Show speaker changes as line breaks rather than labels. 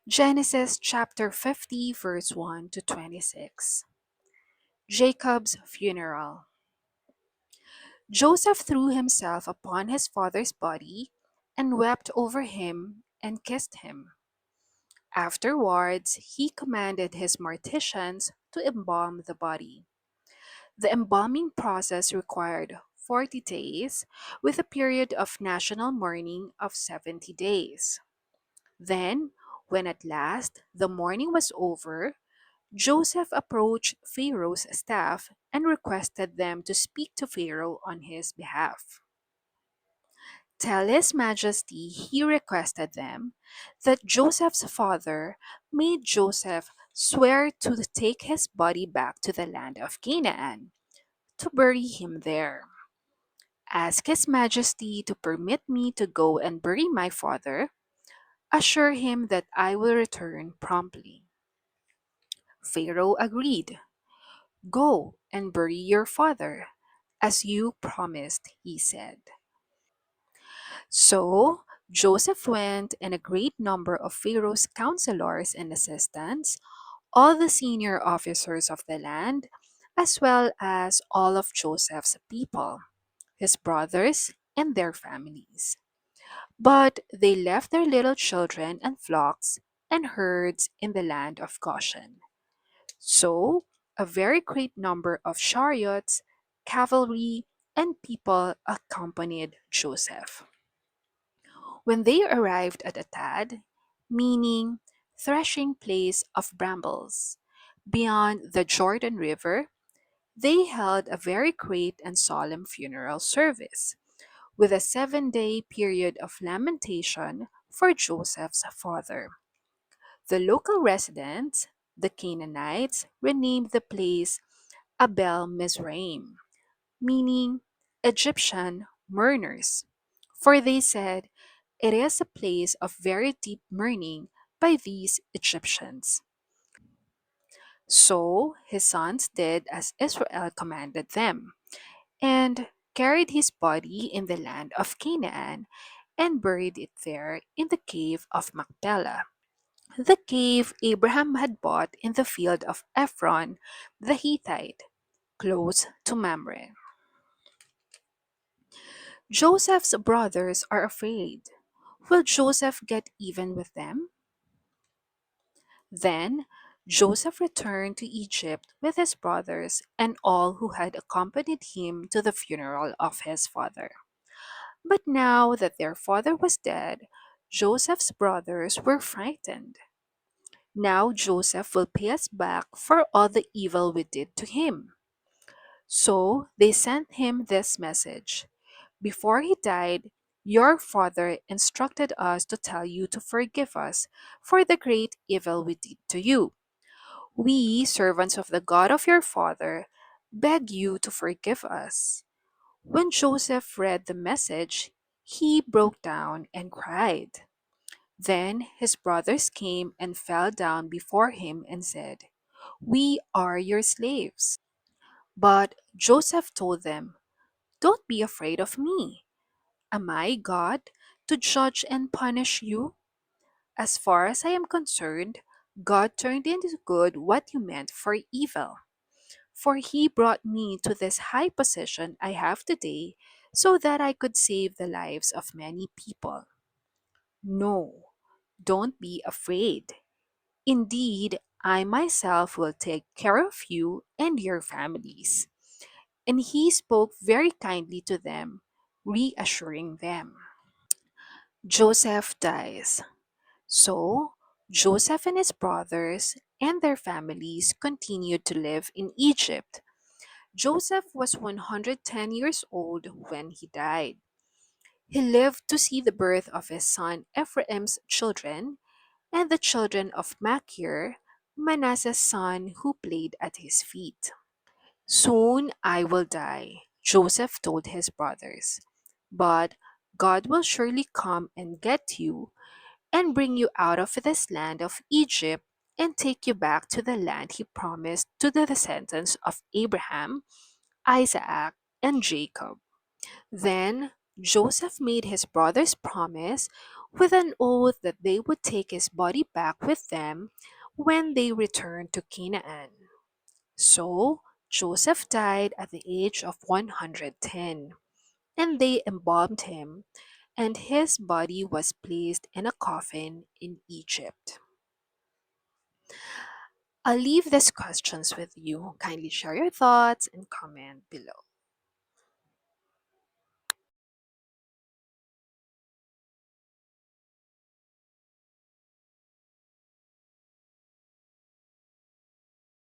Genesis chapter 50, verse 1 to 26. Jacob's funeral. Joseph threw himself upon his father's body and wept over him and kissed him. Afterwards, he commanded his morticians to embalm the body. The embalming process required 40 days, with a period of national mourning of 70 days. Then, when at last the mourning was over, Joseph approached Pharaoh's staff and requested them to speak to Pharaoh on his behalf. Tell his majesty, he requested them, that Joseph's father made Joseph swear to take his body back to the land of Canaan, to bury him there. Ask his majesty to permit me to go and bury my father. Assure him that I will return promptly. Pharaoh agreed. Go and bury your father, as you promised, he said. So Joseph went, and a great number of Pharaoh's counselors and assistants, all the senior officers of the land, as well as all of Joseph's people, his brothers, and their families. But they left their little children and flocks and herds in the land of Goshen. So, a very great number of chariots, cavalry, and people accompanied Joseph. When they arrived at Atad, meaning threshing place of brambles, beyond the Jordan River, they held a very great and solemn funeral service, with a 7-day period of lamentation for Joseph's father. The local residents, the Canaanites, renamed the place Abel Mizraim, meaning Egyptian mourners, for they said it is a place of very deep mourning by these Egyptians. So his sons did as Israel commanded them, and carried his body in the land of Canaan and buried it there in the cave of Machpelah, the cave Abraham had bought in the field of Ephron the Hittite, close to Mamre. Joseph's brothers are afraid. Will Joseph get even with them? Then Joseph returned to Egypt with his brothers and all who had accompanied him to the funeral of his father. But now that their father was dead, Joseph's brothers were frightened. Now Joseph will pay us back for all the evil we did to him. So they sent him this message. Before he died, your father instructed us to tell you to forgive us for the great evil we did to you. We, servants of the God of your father, beg you to forgive us. When Joseph read the message, he broke down and cried. Then his brothers came and fell down before him and said, We are your slaves. But Joseph told them, Don't be afraid of me. Am I God to judge and punish you? As far as I am concerned, God turned into good what you meant for evil. For he brought me to this high position I have today so that I could save the lives of many people. No, don't be afraid. Indeed, I myself will take care of you and your families. And he spoke very kindly to them, reassuring them. Joseph dies. So, Joseph and his brothers and their families continued to live in Egypt. Joseph was 110 years old when he died. He lived to see the birth of his son Ephraim's children and the children of Machir, Manasseh's son who played at his feet. Soon I will die, Joseph told his brothers. But God will surely come and get you and bring you out of this land of Egypt and take you back to the land he promised to the descendants of Abraham, Isaac, and Jacob. Then Joseph made his brothers promise with an oath that they would take his body back with them when they returned to Canaan. So, Joseph died at the age of 110, and they embalmed him, and his body was placed in a coffin in Egypt. I'll leave these questions with you. Kindly share your thoughts and comment below.